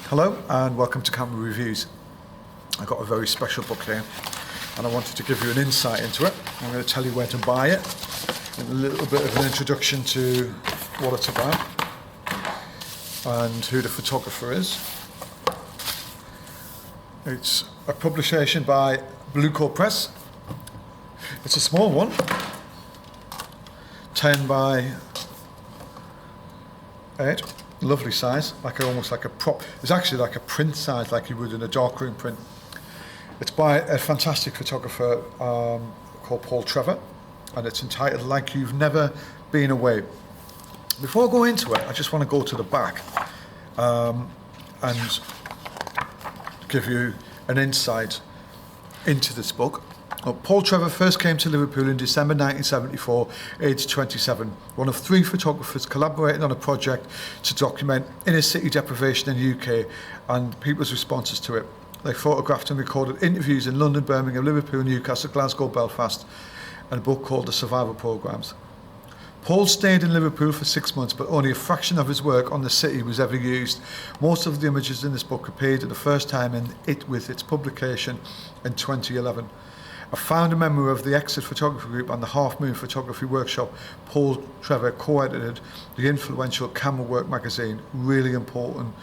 Hello and welcome to Camera Reviews. I've got a very special book here and I wanted to give you an insight into it. I'm going to tell you where to buy it and a little bit of an introduction to what it's about and who the photographer is. It's a publication by Bluecoat Press. It's a small one, 10 by 8. Lovely size, almost like a prop. It's actually like a print size, like you would in a darkroom print. It's by a fantastic photographer called Paul Trevor, and it's entitled Like You've Never Been Away. Before I go into it, I just want to go to the back and give you an insight into this book. Paul Trevor first came to Liverpool in December 1974, aged 27, one of 3 photographers collaborating on a project to document inner city deprivation in the UK and people's responses to it. They photographed and recorded interviews in London, Birmingham, Liverpool, Newcastle, Glasgow, Belfast, and a book called The Survival Programmes. Paul stayed in Liverpool for 6 months, but only a fraction of his work on the city was ever used. Most of the images in this book appeared for the first time in it with its publication in 2011. A founder member of the Exit Photography Group and the Half Moon Photography Workshop, Paul Trevor co-edited the influential Camera Work magazine, really important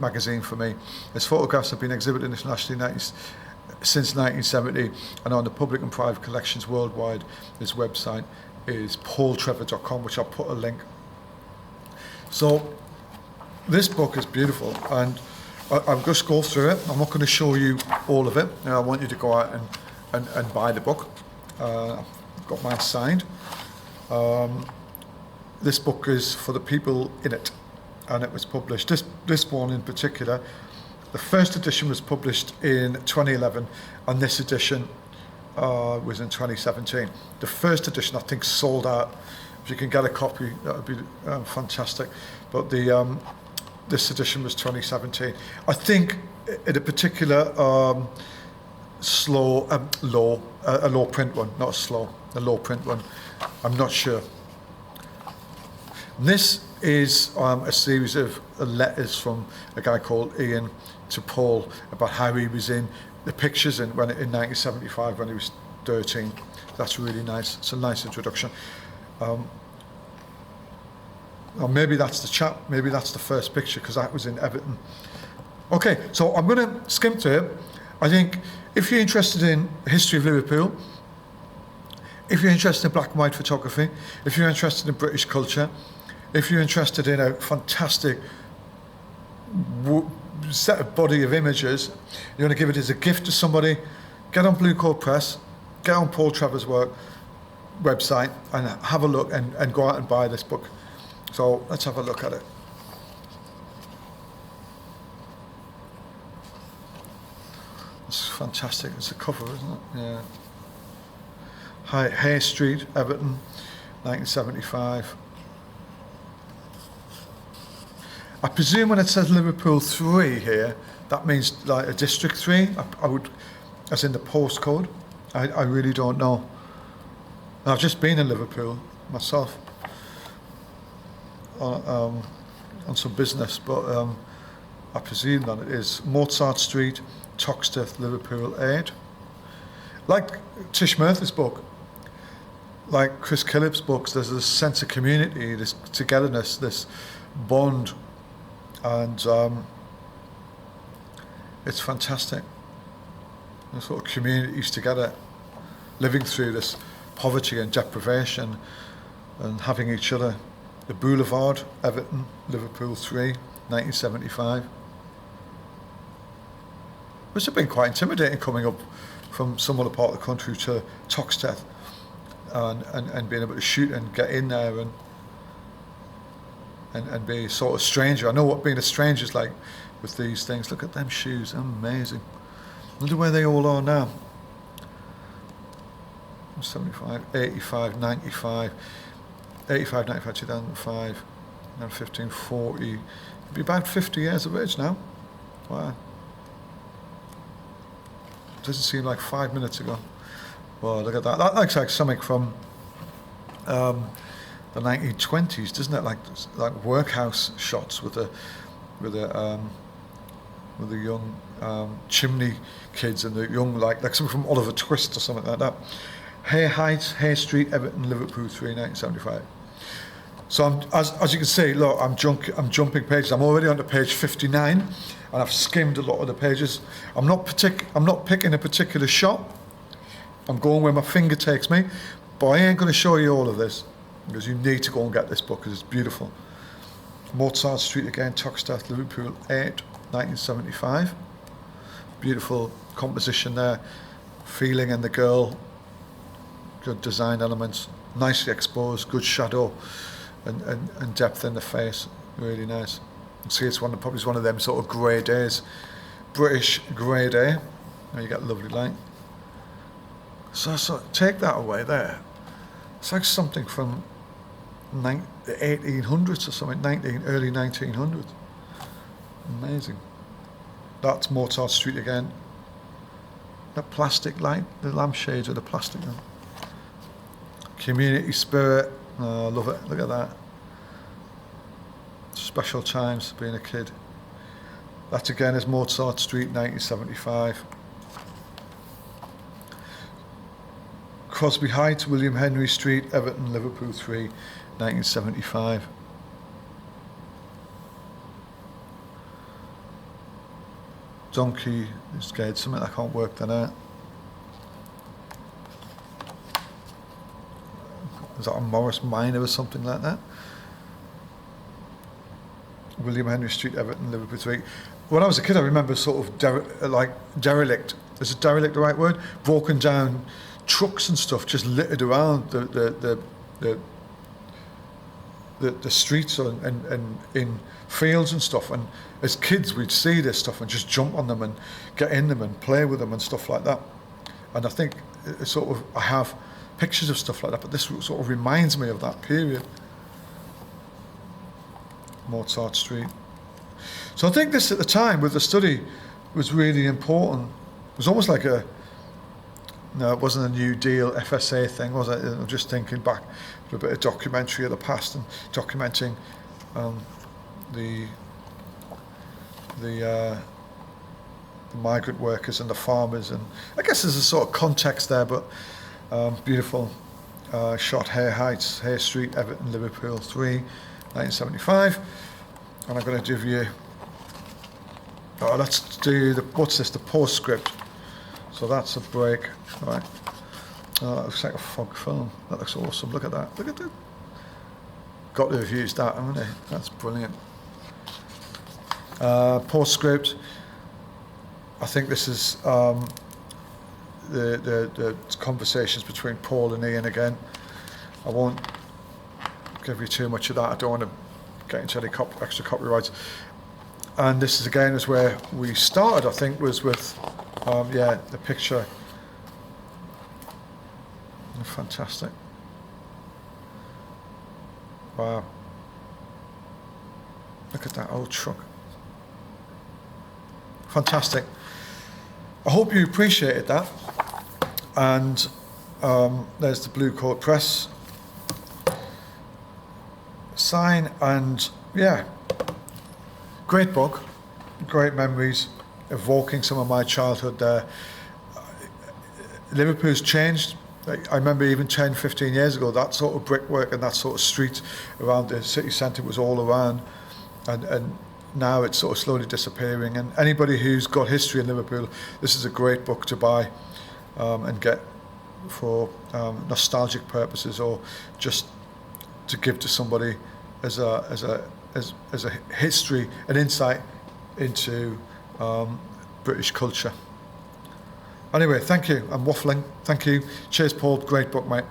magazine for me. His photographs have been exhibited internationally since 1970 and on the public and private collections worldwide. His website is paultrevor.com, which I'll put a link. So this book is beautiful and I'll just go through it. I'm not going to show you all of it. I want you to go out and buy the book. I've got mine signed. This book is for the people in it, and it was published. This one in particular, the first edition was published in 2011, and this edition was in 2017. The first edition, I think, sold out. If you can get a copy, that would be fantastic. But this edition was 2017. I think in a particular a low print one, not slow, a low print one. I'm not sure. This is a series of letters from a guy called Ian to Paul about how he was in the pictures in 1975 when he was 13. That's really nice. It's a nice introduction. Or maybe that's the chap. Maybe that's the first picture because that was in Everton. Okay, so I'm going to skim through it. I think if you're interested in the history of Liverpool, if you're interested in black and white photography, if you're interested in British culture, if you're interested in a fantastic set of body of images, you want to give it as a gift to somebody, get on Bluecoat Press, get on Paul Trevor's website and have a look and go out and buy this book. So let's have a look at it. It's fantastic. It's a cover, isn't it? Yeah. Hay Street, Everton, 1975. I presume when it says Liverpool 3 here, that means like a District 3. I would, as in the postcode. I really don't know. I've just been in Liverpool myself on some business, but I presume that it is Mozart Street, Toxteth, Liverpool 8. Like Tish Murphy's book, like Chris Killip's books, there's this sense of community, this togetherness, this bond, and it's fantastic. The sort of communities together, living through this poverty and deprivation and having each other. The Boulevard, Everton, Liverpool 3, 1975. Must have been quite intimidating coming up from some other part of the country to Toxteth and being able to shoot and get in there and be sort of stranger. I know what being a stranger is like with these things. Look at them shoes, amazing. Wonder where they all are now. 75, 85, 95, 85, 95, 2005, now 15, 40. It'd be about 50 years of age now. Wow. Doesn't seem like 5 minutes ago. Well, look at that. That looks like something from the 1920s, doesn't it? Like workhouse shots with a with the young chimney kids and the young, like something from Oliver Twist or something like that. Hay Heights, Hay Street, Everton, Liverpool 3, 1975. So as you can see, look, I'm jumping pages. I'm already on to page 59, and I've skimmed a lot of the pages. I'm not picking a particular shot. I'm going where my finger takes me, but I ain't going to show you all of this, because you need to go and get this book, because it's beautiful. Mozart Street again, Toxteth, Liverpool 8, 1975. Beautiful composition there. Feeling in the girl. Good design elements. Nicely exposed. Good shadow and depth in the face. Really nice. You can see it's probably one of them sort of grey days. British grey day. Now you get lovely light. So take that away there. It's like something from the 1800s or something, early 1900s. Amazing. That's Mozart Street again. That plastic light, the lampshades with the plastic on. Community spirit. Oh, I love it. Look at that. Special times being a kid. That again is Mozart Street, 1975. Crosby Heights, William Henry Street, Everton, Liverpool 3, 1975. Donkey is scared something I can't work that out. Is that a Morris Minor or something like that? William Henry Street, Everton, Liverpool 3. When I was a kid, I remember sort of derelict. Is it derelict the right word? Broken down trucks and stuff just littered around the streets and in fields and stuff. And as kids, we'd see this stuff and just jump on them and get in them and play with them and stuff like that. And I think I have pictures of stuff like that, but this sort of reminds me of that period. Mozart Street. So I think this at the time with the study was really important. It was almost like no, it wasn't a New Deal FSA thing, was it? I'm just thinking back to a bit of documentary of the past and documenting the migrant workers and the farmers, and I guess there's a sort of context there, but beautiful shot. Hay Heights, Hay Street, Everton, Liverpool 3, 1975. And I'm going to give you, let's do what's this, the postscript. So that's a break, right? That looks like a fog film. That looks awesome. Look at that. Look at that. Got to have used that, haven't I? That's brilliant. Postscript. I think this is the conversations between Paul and Ian again. I won't give you too much of that. I don't want to get into any extra copyrights. And this is again is where we started, I think, was with the picture. Fantastic. Wow. Look at that old truck. Fantastic. I hope you appreciated that. And there's the Bluecoat Press sign, and great book, great memories, evoking some of my childhood there. Liverpool's changed. I remember even 10, 15 years ago, that sort of brickwork and that sort of street around the city centre was all around, and now it's sort of slowly disappearing. And anybody who's got history in Liverpool, this is a great book to buy and get for nostalgic purposes, or just to give to somebody as a history, an insight into British culture. Anyway, thank you. I'm waffling. Thank you. Cheers, Paul. Great book, mate.